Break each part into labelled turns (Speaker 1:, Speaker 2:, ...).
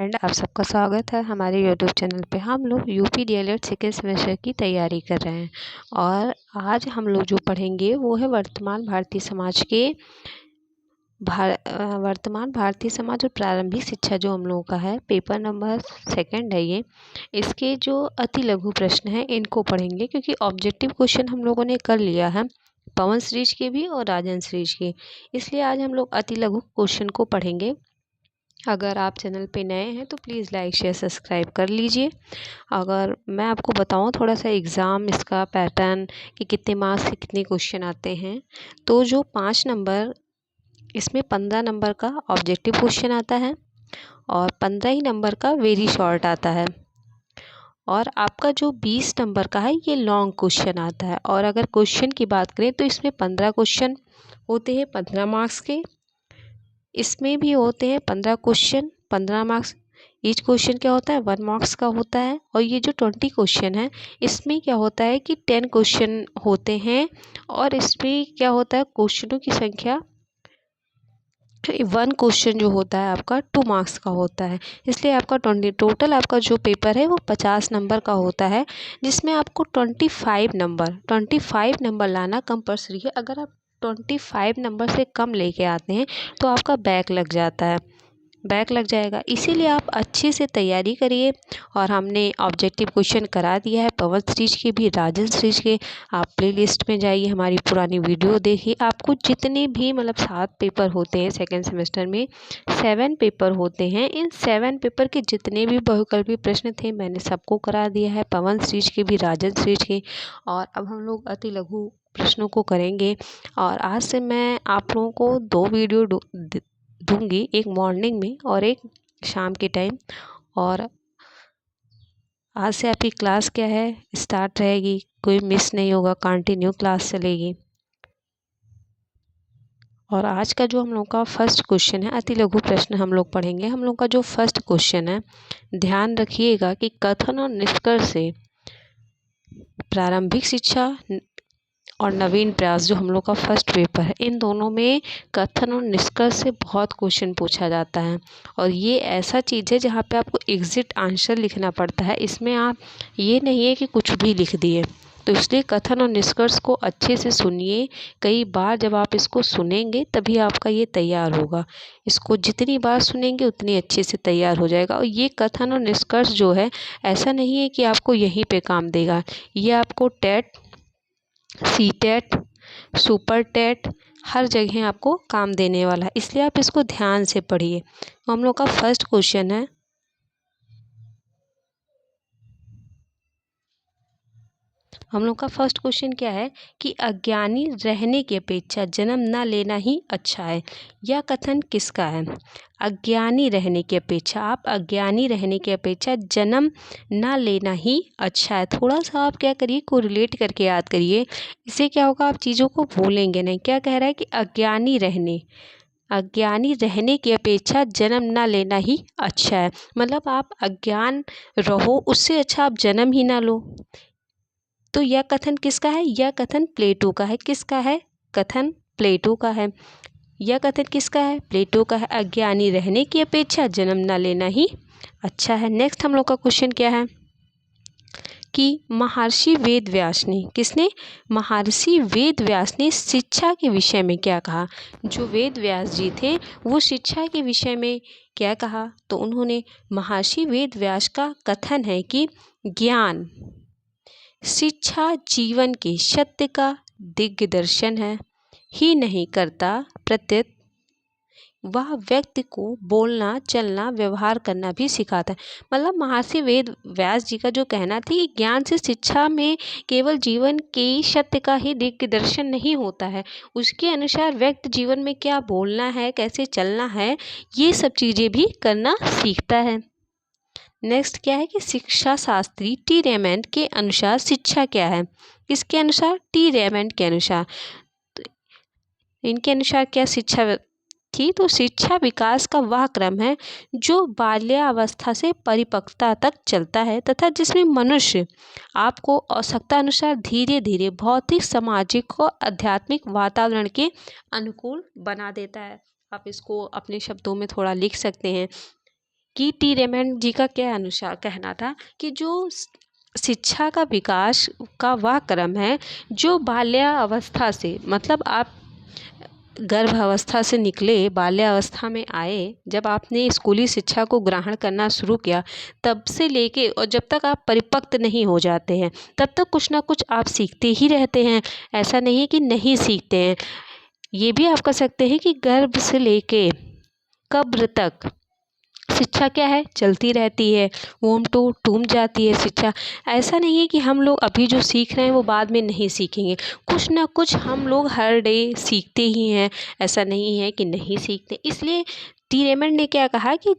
Speaker 1: And आप सबका स्वागत है हमारे यूट्यूब चैनल पे। हम लोग यूपी डीएलएड सेकेंड सेमेस्टर की तैयारी कर रहे हैं और आज हम लोग जो पढ़ेंगे वो है वर्तमान भारतीय समाज के वर्तमान भारतीय समाज और प्रारंभिक शिक्षा, जो हम लोगों का है पेपर नंबर 2 है ये। इसके जो अति लघु प्रश्न हैं इनको पढ़ेंगे, क्योंकि ऑब्जेक्टिव क्वेश्चन हम लोगों ने कर लिया है पवन सीरीज के भी और राजन सीरीज के, इसलिए आज हम लोग अति लघु क्वेश्चन को पढ़ेंगे। अगर आप चैनल पे नए हैं तो प्लीज़ लाइक शेयर सब्सक्राइब कर लीजिए। अगर मैं आपको बताऊं थोड़ा सा एग्ज़ाम इसका पैटर्न कि कितने मार्क्स से कितने क्वेश्चन आते हैं, तो जो 5 नंबर इसमें 15 नंबर का ऑब्जेक्टिव क्वेश्चन आता है और 15 ही नंबर का वेरी शॉर्ट आता है, और आपका जो 20 नंबर का है ये लॉन्ग क्वेश्चन आता है। और अगर क्वेश्चन की बात करें तो इसमें 15 क्वेश्चन होते हैं 15 मार्क्स के, इसमें भी होते हैं 15 क्वेश्चन 15 मार्क्स। ईच क्वेश्चन क्या होता है 1 मार्क्स का होता है। और ये जो 20 क्वेश्चन है इसमें क्या होता है कि 10 क्वेश्चन होते हैं, और इसमें क्या होता है क्वेश्चनों की संख्या 1 क्वेश्चन जो होता है आपका 2 मार्क्स का होता है। इसलिए आपका टोटल आपका जो पेपर है वो 50 नंबर का होता है, जिसमें आपको 25 नंबर लाना कंपल्सरी है। अगर आप 25 नंबर से कम लेके आते हैं तो आपका बैक लग जाता है, बैक लग जाएगा। इसीलिए आप अच्छे से तैयारी करिए। और हमने ऑब्जेक्टिव क्वेश्चन करा दिया है पवन सीरीज के भी राजन सीरीज के। आप प्लेलिस्ट में जाइए, हमारी पुरानी वीडियो देखिए। आपको जितने भी 7 पेपर होते हैं सेकेंड सेमेस्टर में, 7 पेपर होते हैं, इन 7 पेपर के जितने भी बहुविकल्पी प्रश्न थे मैंने सबको करा दिया है, पवन सीरीज के भी राजन सीरीज के। और अब हम लोग अति लघु प्रश्नों को करेंगे। और आज से मैं आप लोगों को 2 वीडियो दूंगी, एक मॉर्निंग में और एक शाम के टाइम। और आज से आपकी क्लास क्या है स्टार्ट रहेगी, कोई मिस नहीं होगा, कंटिन्यू क्लास चलेगी। और आज का जो हम लोग का फर्स्ट क्वेश्चन है, अति लघु प्रश्न हम लोग पढ़ेंगे। हम लोग का जो फर्स्ट क्वेश्चन है, ध्यान रखिएगा कि कथन और निष्कर्ष से प्रारंभिक शिक्षा और नवीन प्रयास जो हम लोग का फर्स्ट पेपर है, इन दोनों में कथन और निष्कर्ष से बहुत क्वेश्चन पूछा जाता है। और ये ऐसा चीज़ है जहाँ पे आपको एग्जिट आंसर लिखना पड़ता है, इसमें आप ये नहीं है कि कुछ भी लिख दिए। तो इसलिए कथन और निष्कर्ष को अच्छे से सुनिए, कई बार जब आप इसको सुनेंगे तभी आपका ये तैयार होगा। इसको जितनी बार सुनेंगे उतनी अच्छे से तैयार हो जाएगा। और ये कथन और निष्कर्ष जो है ऐसा नहीं है कि आपको यहीं पे काम देगा, ये आपको टेट, सीटेट, सुपर टेट हर जगह आपको काम देने वाला है, इसलिए आप इसको ध्यान से पढ़िए। तो हम लोग का फर्स्ट क्वेश्चन है, हम लोग का फर्स्ट क्वेश्चन क्या है कि अज्ञानी रहने की अपेक्षा जन्म न लेना ही अच्छा है। यह कथन किसका है? अज्ञानी रहने की अपेक्षा, आप अज्ञानी रहने की अपेक्षा जन्म न लेना ही अच्छा है। थोड़ा सा आप क्या करिए, को रिलेट करके याद करिए, इससे क्या होगा आप चीज़ों को भूलेंगे नहीं। क्या कह रहा है कि अज्ञानी रहने की अपेक्षा जन्म ना लेना ही अच्छा है। मतलब आप अज्ञान रहो, उससे अच्छा आप जन्म ही ना लो। तो यह कथन किसका है? यह कथन प्लेटो का है। किसका है? कथन प्लेटो का है। यह कथन किसका है? प्लेटो का है। अज्ञानी रहने की अपेक्षा जन्म न लेना ही अच्छा है। नेक्स्ट हम लोग का क्वेश्चन क्या है कि महर्षि वेद व्यास ने, किसने? महर्षि वेद व्यास ने शिक्षा के विषय में क्या कहा? जो वेद व्यास जी थे वो शिक्षा के विषय में क्या कहा? तो उन्होंने, महर्षि वेद व्यास का कथन है कि ज्ञान शिक्षा जीवन के सत्य का दिग्दर्शन है ही नहीं करता, प्रत्युत वह व्यक्ति को बोलना, चलना, व्यवहार करना भी सिखाता है। मतलब महर्षि वेद व्यास जी का जो कहना था कि ज्ञान से शिक्षा में केवल जीवन के सत्य का ही दिग्दर्शन नहीं होता है, उसके अनुसार व्यक्ति जीवन में क्या बोलना है, कैसे चलना है, ये सब चीज़ें भी करना सीखता है। नेक्स्ट क्या है कि शिक्षा शास्त्री टी रेमंड के अनुसार शिक्षा क्या है? किसके अनुसार? टी रेमंड के अनुसार। तो इनके अनुसार क्या शिक्षा थी? तो शिक्षा विकास का वह क्रम है जो बाल्यावस्था से परिपक्वता तक चलता है तथा जिसमें मनुष्य आपको आवश्यकता अनुसार धीरे धीरे भौतिक, सामाजिक और आध्यात्मिक वातावरण के अनुकूल बना देता है। आप इसको अपने शब्दों में थोड़ा लिख सकते हैं। कि टी रेमंड जी का क्या अनुसार कहना था कि जो शिक्षा का विकास का वह क्रम है जो बाल्यावस्था से, मतलब आप गर्भावस्था से निकले, बाल्यावस्था में आए, जब आपने स्कूली शिक्षा को ग्रहण करना शुरू किया, तब से लेके और जब तक आप परिपक्व नहीं हो जाते हैं तब तक कुछ ना कुछ आप सीखते ही रहते हैं। ऐसा नहीं है कि नहीं सीखते हैं। ये भी आप कह सकते हैं कि गर्भ से लेके कब्र तक शिक्षा क्या है, चलती रहती है, वोम टू टूम जाती है शिक्षा। ऐसा नहीं है कि हम लोग अभी जो सीख रहे हैं वो बाद में नहीं सीखेंगे, कुछ ना कुछ हम लोग हर डे सीखते ही हैं। ऐसा नहीं है कि नहीं सीखते। इसलिए टी रेमंड ने क्या कहा कि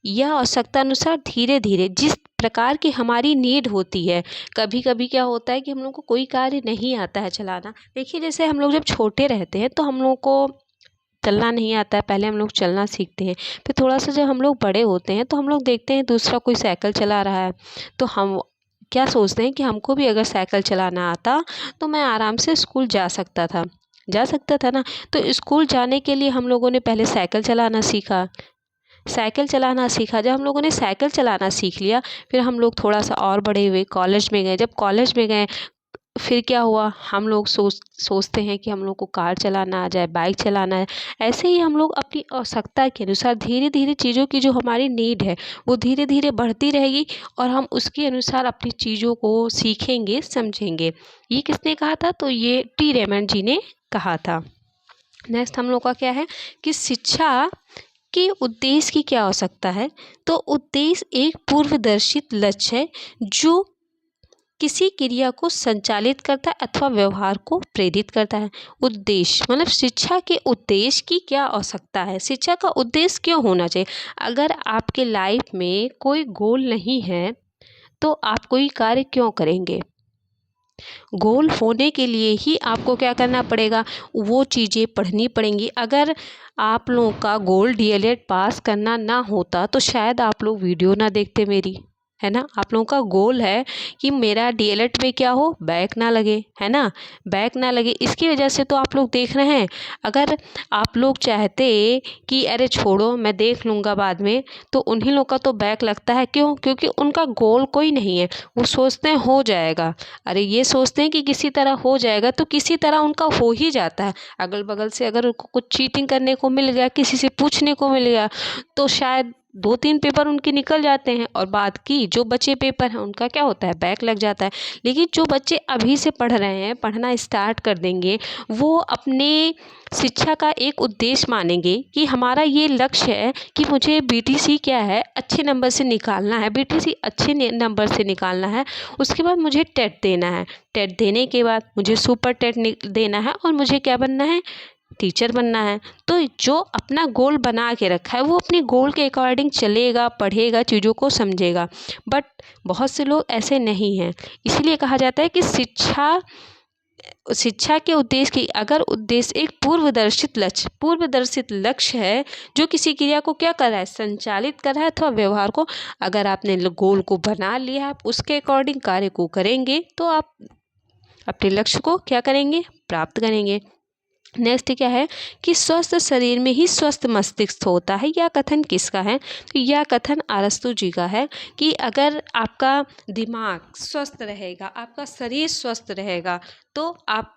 Speaker 1: यह आवश्यकता अनुसार धीरे धीरे जिस प्रकार की हमारी नीड होती है। कभी कभी क्या होता है कि हम लोग को कोई कार्य नहीं आता है चलाना। देखिए, जैसे हम लोग जब छोटे रहते हैं तो हम लोग को चलना नहीं आता है, पहले हम लोग चलना सीखते हैं। फिर थोड़ा सा जब हम लोग बड़े होते हैं तो हम लोग देखते हैं दूसरा कोई साइकिल चला रहा है, तो हम क्या सोचते हैं कि हमको भी अगर साइकिल चलाना आता तो मैं आराम से स्कूल जा सकता था ना। तो स्कूल जाने के लिए हम लोगों ने पहले साइकिल चलाना सीखा। जब हम लोगों ने साइकिल चलाना सीख लिया, फिर हम लोग थोड़ा सा और बड़े हुए, कॉलेज में गए। जब कॉलेज में गए फिर क्या हुआ, हम लोग सोचते हैं कि हम लोग को कार चलाना आ जाए, बाइक चलाना है। ऐसे ही हम लोग अपनी आवश्यकता के अनुसार धीरे धीरे चीज़ों की जो हमारी नीड है वो धीरे धीरे बढ़ती रहेगी और हम उसके अनुसार अपनी चीज़ों को सीखेंगे, समझेंगे। ये किसने कहा था? तो ये टी रेमंड जी ने कहा था। नेक्स्ट हम लोग का क्या है कि शिक्षा के उद्देश्य की क्या आवश्यकता है। तो उद्देश्य एक पूर्वदर्शित लक्ष्य है जो किसी क्रिया को संचालित करता है अथवा व्यवहार को प्रेरित करता है। उद्देश्य मतलब शिक्षा के उद्देश्य की क्या आवश्यकता है, शिक्षा का उद्देश्य क्यों होना चाहिए। अगर आपके लाइफ में कोई गोल नहीं है तो आप कोई कार्य क्यों करेंगे। गोल होने के लिए ही आपको क्या करना पड़ेगा, वो चीज़ें पढ़नी पड़ेंगी। अगर आप लोगों का गोल डीएलएड पास करना ना होता तो शायद आप लोग वीडियो ना देखते मेरी, है ना। आप लोगों का गोल है कि मेरा डीएलएड में क्या हो, बैक ना लगे, है ना, बैक ना लगे। इसकी वजह से तो आप लोग देख रहे हैं। अगर आप लोग चाहते कि अरे छोड़ो मैं देख लूँगा बाद में, तो उन्हीं लोग का तो बैक लगता है। क्यों? क्योंकि उनका गोल कोई नहीं है। वो सोचते हैं हो जाएगा। अरे ये सोचते हैं कि किसी तरह हो जाएगा, तो किसी तरह उनका हो ही जाता है। अगल बगल से अगर उनको कुछ चीटिंग करने को मिल गया, किसी से पूछने को मिल गया, तो शायद 2-3 पेपर उनके निकल जाते हैं और बाद की जो बचे पेपर हैं उनका क्या होता है, बैक लग जाता है। लेकिन जो बच्चे अभी से पढ़ रहे हैं, पढ़ना स्टार्ट कर देंगे, वो अपने शिक्षा का एक उद्देश्य मानेंगे कि हमारा ये लक्ष्य है कि मुझे बीटीसी क्या है, अच्छे नंबर से निकालना है, बीटीसी अच्छे नंबर से निकालना है। उसके बाद मुझे टेट देना है, टेट देने के बाद मुझे सुपर टेट देना है और मुझे क्या बनना है, टीचर बनना है। तो जो अपना गोल बना के रखा है वो अपने गोल के अकॉर्डिंग चलेगा, पढ़ेगा, चीज़ों को समझेगा। बट बहुत से लोग ऐसे नहीं हैं। इसलिए कहा जाता है कि शिक्षा के उद्देश्य की, अगर उद्देश्य एक पूर्वदर्शित लक्ष्य है जो किसी क्रिया को क्या कर रहा है, संचालित कर रहा है अथवा व्यवहार को। अगर आपने गोल को बना लिया, आप उसके अकॉर्डिंग कार्य को करेंगे तो आप अपने लक्ष्य को क्या करेंगे, प्राप्त करेंगे। नेक्स्ट क्या है कि स्वस्थ शरीर में ही स्वस्थ मस्तिष्क होता है। यह कथन किसका है? तो यह कथन अरस्तु जी का है कि अगर आपका दिमाग स्वस्थ रहेगा, आपका शरीर स्वस्थ रहेगा, तो आप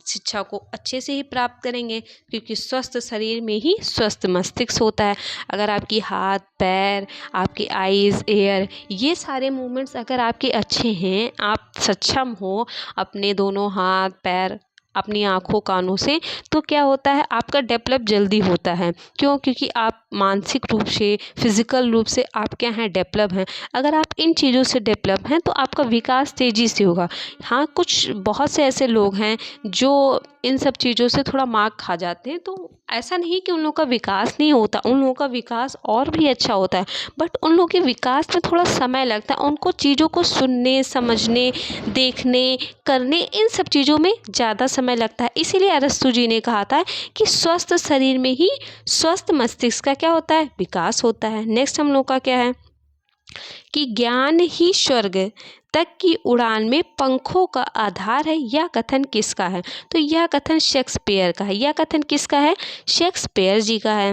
Speaker 1: शिक्षा को अच्छे से ही प्राप्त करेंगे, क्योंकि स्वस्थ शरीर में ही स्वस्थ मस्तिष्क होता है। अगर आपकी हाथ पैर, आपकी आईज एयर, ये सारे मूवमेंट्स अगर आपके अच्छे हैं, आप सक्षम हो अपने दोनों हाथ पैर, अपनी आँखों कानों से, तो क्या होता है, आपका डेवलप जल्दी होता है। क्यों? क्योंकि आप मानसिक रूप से, फिजिकल रूप से आप क्या हैं, डेवलप हैं। अगर आप इन चीज़ों से डेवलप हैं तो आपका विकास तेज़ी से होगा। हाँ, कुछ बहुत से ऐसे लोग हैं जो इन सब चीज़ों से थोड़ा मार खा जाते हैं, तो ऐसा नहीं कि उन लोगों का विकास नहीं होता, उन लोगों का विकास और भी अच्छा होता है। बट उन लोगों के विकास में थोड़ा समय लगता है, उनको चीज़ों को सुनने, समझने, देखने, करने, इन सब चीज़ों में ज़्यादा समय लगता है। इसीलिए अरस्तु जी ने कहा था कि स्वस्थ शरीर में ही स्वस्थ मस्तिष्क का क्या होता है, विकास होता है। नेक्स्ट हम लोग का क्या है कि ज्ञान ही स्वर्ग तक की उड़ान में पंखों का आधार है। यह कथन किसका है? तो यह कथन शेक्सपियर का है। यह कथन किसका है? शेक्सपियर जी का है।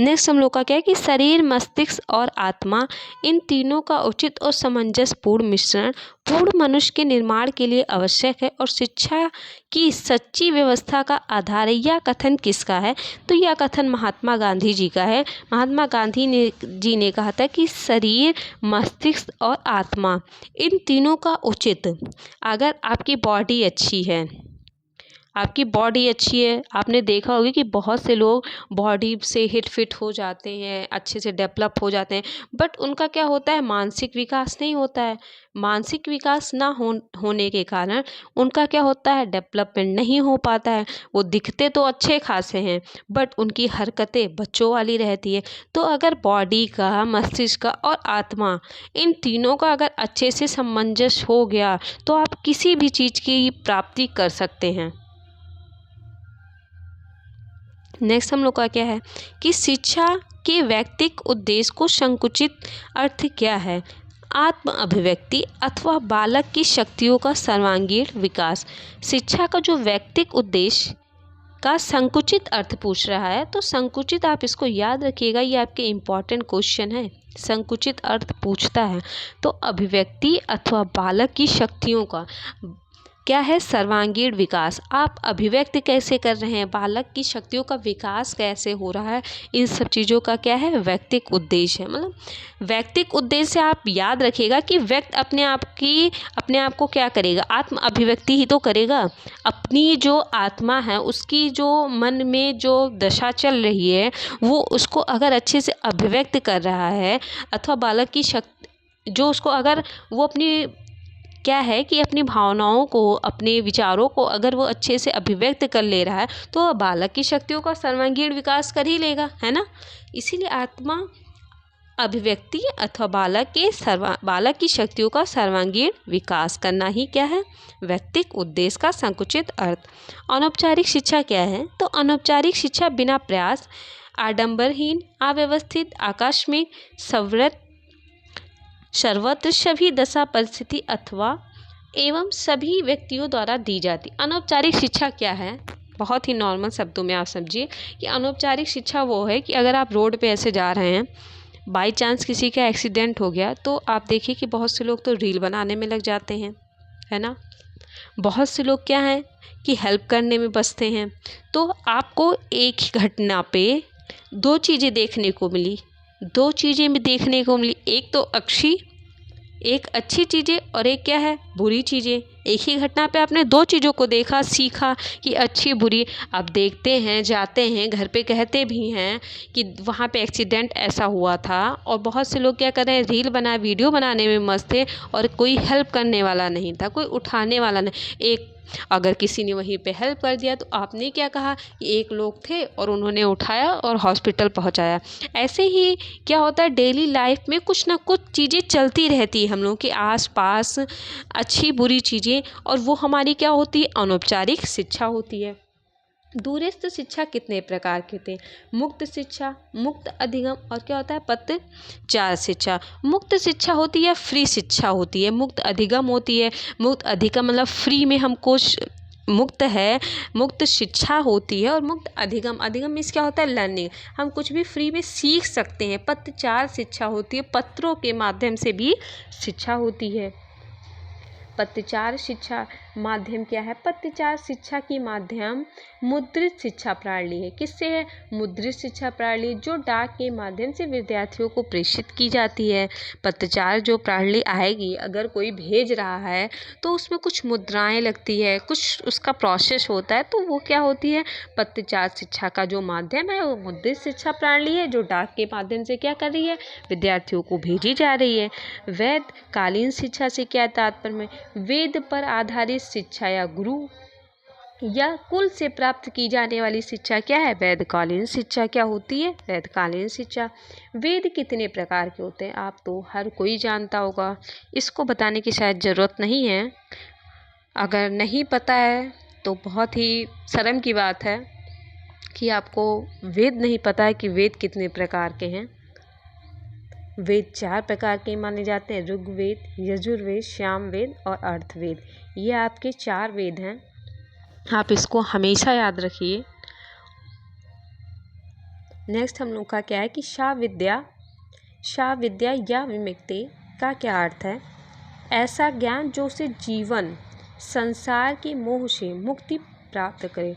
Speaker 1: नेक्स्ट हम लोग का क्या है कि शरीर, मस्तिष्क और आत्मा, इन तीनों का उचित और सामंजस्यपूर्ण मिश्रण पूर्ण मनुष्य के निर्माण के लिए आवश्यक है और शिक्षा की सच्ची व्यवस्था का आधार है। यह कथन किसका है? तो यह कथन महात्मा गांधी जी का है। महात्मा गांधी जी ने कहा था कि शरीर, मस्तिष्क और आत्मा, इन तीनों का उचित, अगर आपकी बॉडी अच्छी है, आपकी बॉडी अच्छी है, आपने देखा होगा कि बहुत से लोग बॉडी से हिट फिट हो जाते हैं, अच्छे से डेवलप हो जाते हैं, बट उनका क्या होता है, मानसिक विकास नहीं होता है। मानसिक विकास ना होने के कारण उनका क्या होता है, डेवलपमेंट नहीं हो पाता है। वो दिखते तो अच्छे खासे हैं बट उनकी हरकतें बच्चों वाली रहती है। तो अगर बॉडी का, मस्तिष्क का और आत्मा, इन तीनों का अगर अच्छे से सामंजस्य हो गया तो आप किसी भी चीज़ की प्राप्ति कर सकते हैं। नेक्स्ट हम लोग का क्या है कि शिक्षा के वैयक्तिक उद्देश्य को संकुचित अर्थ क्या है? आत्म अभिव्यक्ति अथवा बालक की शक्तियों का सर्वांगीण विकास। शिक्षा का जो वैयक्तिक उद्देश्य का संकुचित अर्थ पूछ रहा है, तो संकुचित आप इसको याद रखिएगा, ये आपके इम्पॉर्टेंट क्वेश्चन है। संकुचित अर्थ पूछता है तो अभिव्यक्ति अथवा बालक की शक्तियों का क्या है, सर्वांगीण विकास। आप अभिव्यक्त कैसे कर रहे हैं, बालक की शक्तियों का विकास कैसे हो रहा है, इन सब चीज़ों का क्या है, वैयक्तिक उद्देश्य है। मतलब वैयक्तिक उद्देश्य आप याद रखिएगा कि व्यक्ति अपने आप को क्या करेगा, आत्म अभिव्यक्ति ही तो करेगा। अपनी जो आत्मा है, उसकी जो मन में जो दशा चल रही है, वो उसको अगर अच्छे से अभिव्यक्त कर रहा है, अथवा बालक की शक्ति जो उसको, अगर वो अपनी क्या है कि अपनी भावनाओं को, अपने विचारों को अगर वो अच्छे से अभिव्यक्त कर ले रहा है, तो बालक की शक्तियों का सर्वांगीण विकास कर ही लेगा, है ना। इसीलिए आत्मा अभिव्यक्ति अथवा बालक की शक्तियों का सर्वांगीण विकास करना ही क्या है, वैयक्तिक उद्देश्य का संकुचित अर्थ। अनौपचारिक शिक्षा क्या है? तो अनौपचारिक शिक्षा बिना प्रयास, आडंबरहीन, अव्यवस्थित, आकस्मिक, सर्वत्र, सभी दशा, परिस्थिति अथवा एवं सभी व्यक्तियों द्वारा दी जाती। अनौपचारिक शिक्षा क्या है? बहुत ही नॉर्मल शब्दों में आप समझिए कि अनौपचारिक शिक्षा वो है कि अगर आप रोड पे ऐसे जा रहे हैं, बाई चांस किसी का एक्सीडेंट हो गया, तो आप देखिए कि बहुत से लोग तो रील बनाने में लग जाते हैं, है ना। बहुत से लोग क्या हैं कि हेल्प करने में बसते हैं। तो आपको एक ही घटना पे दो चीज़ें देखने को मिली, एक तो एक अच्छी चीज़ें और एक क्या है, बुरी चीज़ें। एक ही घटना पे आपने दो चीज़ों को देखा, सीखा कि अच्छी बुरी। आप देखते हैं, जाते हैं, घर पे कहते भी हैं कि वहाँ पे एक्सीडेंट ऐसा हुआ था, और बहुत से लोग क्या कर रहे हैं, रील बना, वीडियो बनाने में मस्त थे और कोई हेल्प करने वाला नहीं था, कोई उठाने वाला नहीं। अगर किसी ने वहीं पे हेल्प कर दिया तो आपने क्या कहा कि एक लोग थे और उन्होंने उठाया और हॉस्पिटल पहुंचाया। ऐसे ही क्या होता है, डेली लाइफ में कुछ ना कुछ चीज़ें चलती रहती है हम लोगों के आस पास, अच्छी बुरी चीज़ें, और वो हमारी क्या होती है, अनौपचारिक शिक्षा होती है। दूरस्थ शिक्षा कितने प्रकार के थे? मुक्त शिक्षा, मुक्त अधिगम, और क्या होता है, पत्राचार शिक्षा। मुक्त शिक्षा होती है, फ्री शिक्षा होती है। मुक्त अधिगम होती है, मुक्त अधिगम मतलब फ्री में हमको मुक्त है, मुक्त शिक्षा होती है। और मुक्त अधिगम मीन्स क्या होता है, लर्निंग, हम कुछ भी फ्री में सीख सकते हैं। पत्राचार शिक्षा होती है, पत्रों के माध्यम से भी शिक्षा होती है। पत्राचार शिक्षा माध्यम क्या है? पत्राचार शिक्षा की माध्यम मुद्रित शिक्षा प्रणाली है। किससे है? मुद्रित शिक्षा प्रणाली, जो डाक के माध्यम से विद्यार्थियों को प्रेषित की जाती है। पत्राचार जो प्रणाली आएगी, अगर कोई भेज रहा है तो उसमें कुछ मुद्राएं लगती है, कुछ उसका प्रोसेस होता है, तो वो क्या होती है, पत्राचार शिक्षा का जो माध्यम है वो मुद्रित शिक्षा प्रणाली है, जो डाक के माध्यम से क्या कर रही है, विद्यार्थियों को भेजी जा रही है। वैदकालीन शिक्षा से क्या तात्पर्य में? वेद पर आधारित शिक्षा या गुरु या कुल से प्राप्त की जाने वाली शिक्षा क्या है? वैदकालीन शिक्षा क्या होती है? वैदकालीन शिक्षा। वेद कितने प्रकार के होते हैं? आप तो हर कोई जानता होगा, इसको बताने की शायद ज़रूरत नहीं है। अगर नहीं पता है तो बहुत ही शर्म की बात है कि आपको वेद नहीं पता है कि वेद कितने प्रकार के हैं। वेद 4 प्रकार के माने जाते हैं, ऋग्वेद, यजुर्वेद, सामवेद और अर्थवेद। ये आपके 4 वेद हैं, आप इसको हमेशा याद रखिए। नेक्स्ट हम लोग का क्या है कि शा विद्या या विमुक्ति का क्या अर्थ है? ऐसा ज्ञान जो उसे जीवन संसार के मोह से मुक्ति प्राप्त करे।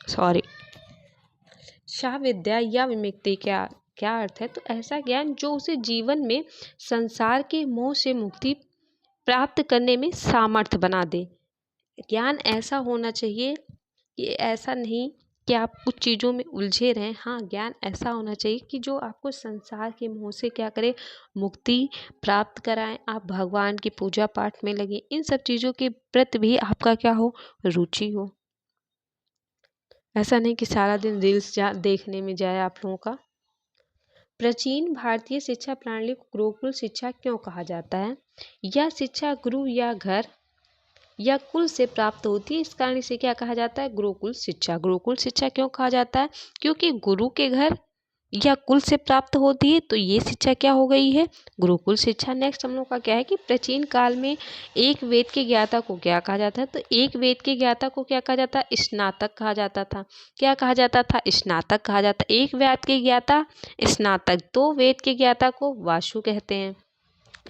Speaker 1: सॉरी। शा विद्या या विमुक्ति क्या क्या अर्थ है? तो ऐसा ज्ञान जो उसे जीवन में संसार के मोह से मुक्ति प्राप्त करने में सामर्थ्य बना दे। ज्ञान ऐसा होना चाहिए कि ऐसा नहीं कि आप कुछ चीज़ों में उलझे रहें। हाँ, ज्ञान ऐसा होना चाहिए कि जो आपको संसार के मोह से क्या करे, मुक्ति प्राप्त कराएं। आप भगवान की पूजा पाठ में लगे, इन सब चीज़ों के प्रति भी आपका क्या हो, रुचि हो। ऐसा नहीं कि सारा दिन रील्स देखने में जाए आप लोगों का। प्राचीन भारतीय शिक्षा प्रणाली को गुरुकुल शिक्षा क्यों कहा जाता है? यह शिक्षा गुरु या घर या कुल से प्राप्त होती है, इस कारण इसे क्या कहा जाता है, गुरुकुल शिक्षा। गुरुकुल शिक्षा क्यों कहा जाता है? क्योंकि गुरु के घर या कुल से प्राप्त होती है, तो ये शिक्षा क्या हो गई है, गुरुकुल शिक्षा। नेक्स्ट हम लोग का क्या है कि प्राचीन काल में एक वेद के ज्ञाता को क्या कहा जाता है? तो एक वेद के ज्ञाता को क्या कहा जाता है, स्नातक कहा जाता था। क्या कहा जाता था, स्नातक कहा जाता। एक वेद के ज्ञाता स्नातक, दो वेद के ज्ञाता को वासु कहते हैं।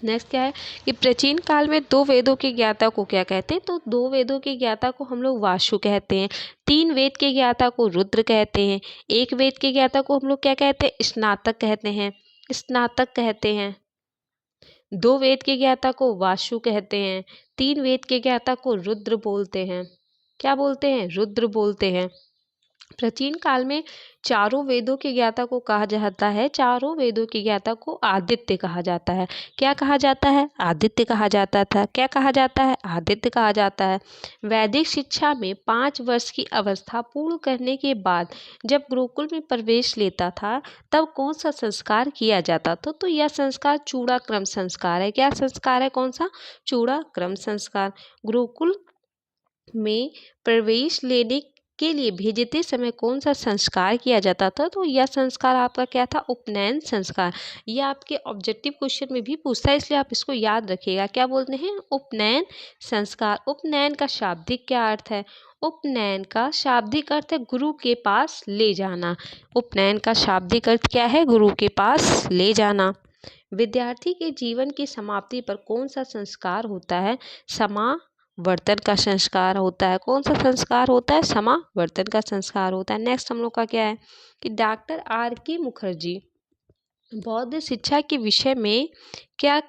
Speaker 1: नेक्स्ट क्या है कि प्राचीन काल में दो वेदों के ज्ञाता को क्या कहते हैं? तो दो वेदों के ज्ञाता को हम लोग वासु कहते हैं। तीन वेद के ज्ञाता को रुद्र कहते हैं। एक वेद के ज्ञाता को हम लोग क्या कहते हैं, स्नातक कहते हैं, स्नातक कहते हैं। दो वेद के ज्ञाता को वासु कहते हैं। तीन वेद के ज्ञाता को रुद्र बोलते हैं। क्या बोलते हैं, रुद्र बोलते हैं। प्राचीन काल में चारों वेदों के ज्ञाता को कहा जाता है, चारों वेदों के ज्ञाता को आदित्य कहा जाता है। क्या कहा जाता है, आदित्य कहा जाता था। क्या कहा जाता है, आदित्य कहा जाता है। वैदिक शिक्षा में 5 वर्ष की अवस्था पूर्ण करने के बाद जब गुरुकुल में प्रवेश लेता था, तब कौन सा संस्कार किया जाता था? तो यह संस्कार चूड़ाक्रम संस्कार है। क्या संस्कार है, कौन सा, चूड़ाक्रम संस्कार। गुरुकुल में प्रवेश लेने के लिए भेजते समय कौन सा संस्कार किया जाता था? तो यह संस्कार आपका क्या था, उपनयन संस्कार। यह आपके ऑब्जेक्टिव क्वेश्चन में भी पूछता है, इसलिए आप इसको याद रखिएगा। क्या बोलते हैं, उपनयन संस्कार। उपनयन का शाब्दिक क्या अर्थ है? उपनयन का शाब्दिक अर्थ है गुरु के पास ले जाना। उपनयन का शाब्दिक अर्थ क्या है, गुरु के पास ले जाना। विद्यार्थी के जीवन की समाप्ति पर कौन सा संस्कार होता है? समावर्तन का संस्कार होता है। कौन सा संस्कार होता है, समावर्तन का संस्कार होता है। नेक्स्ट हम लोग का क्या है कि डॉक्टर आर के मुखर्जी बौद्ध शिक्षा के विषय में क्या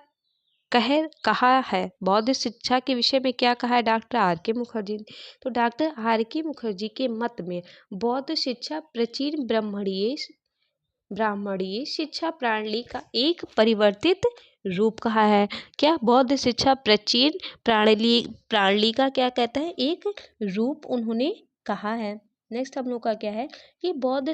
Speaker 1: कहा है? बौद्ध शिक्षा के विषय में क्या कहा है डॉक्टर आर के मुखर्जी ने? तो डॉक्टर आर के मुखर्जी के मत में बौद्ध शिक्षा प्राचीन ब्राह्मणीय शिक्षा प्रणाली का एक परिवर्तित रूप कहा है। क्या, बौद्ध शिक्षा प्राचीन प्रणाली का क्या कहता है, एक रूप उन्होंने कहा है। नेक्स्ट हम लोग का क्या है कि बौद्ध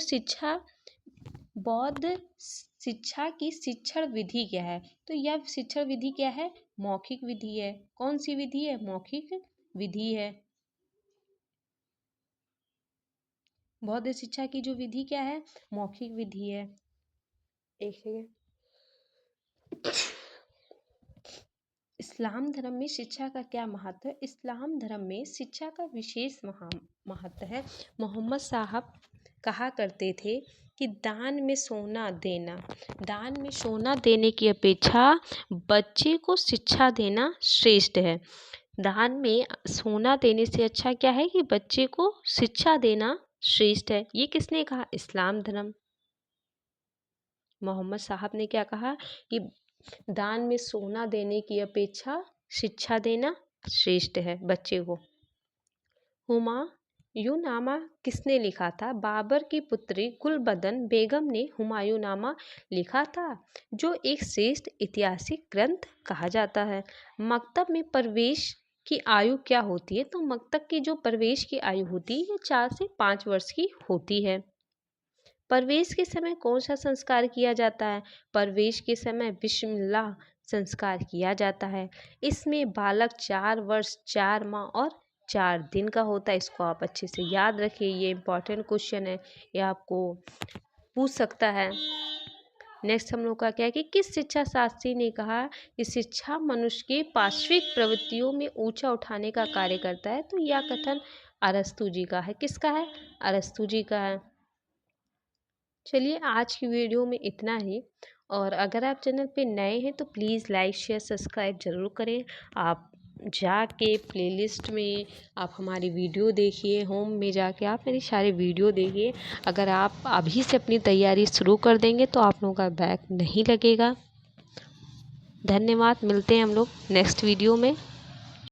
Speaker 1: शिक्षा की शिक्षण विधि क्या है? तो यह शिक्षण विधि क्या है, मौखिक विधि है। कौन सी विधि है, मौखिक विधि है। बौद्ध शिक्षा की जो विधि क्या है, मौखिक विधि है। एक सेकेंड। इस्लाम धर्म में शिक्षा का क्या महत्व है? इस्लाम धर्म में शिक्षा का विशेष महत्व है। मोहम्मद साहब कहा करते थे कि दान में सोना देने की अपेक्षा बच्चे को शिक्षा देना श्रेष्ठ है। दान में सोना देने से अच्छा क्या है कि बच्चे को शिक्षा देना श्रेष्ठ है। ये किसने कहा, इस्लाम धर्म। मोहम्मद साहब ने क्या कहा कि दान में सोना देने की अपेक्षा शिक्षा देना श्रेष्ठ है बच्चे को। हुमायूंनामा किसने लिखा था? बाबर की पुत्री गुलबदन बेगम ने हुमायूंनामा लिखा था, जो एक श्रेष्ठ ऐतिहासिक ग्रंथ कहा जाता है। मकतब में प्रवेश की आयु क्या होती है? तो मकतब की जो प्रवेश की आयु होती है 4 से 5 वर्ष की होती है। प्रवेश के समय कौन सा संस्कार किया जाता है? प्रवेश के समय बिस्मिल्लाह संस्कार किया जाता है। इसमें बालक 4 वर्ष 4 माह और 4 दिन का होता है। इसको आप अच्छे से याद रखिए, ये इंपॉर्टेंट क्वेश्चन है, ये आपको पूछ सकता है। नेक्स्ट हम लोग का क्या है कि किस शिक्षा शास्त्री ने कहा कि शिक्षा मनुष्य के पाश्विक प्रवृत्तियों में ऊंचा उठाने का कार्य करता है? तो यह कथन अरस्तू जी का है। किसका है? अरस्तू जी का है। चलिए आज की वीडियो में इतना ही। और अगर आप चैनल पे नए हैं तो प्लीज़ लाइक शेयर सब्सक्राइब ज़रूर करें। आप जाके प्लेलिस्ट में आप हमारी वीडियो देखिए, होम में जाके आप मेरी सारी वीडियो देखिए। अगर आप अभी से अपनी तैयारी शुरू कर देंगे तो आप लोगों का बैक नहीं लगेगा। धन्यवाद। मिलते हैं हम लोग नेक्स्ट वीडियो में।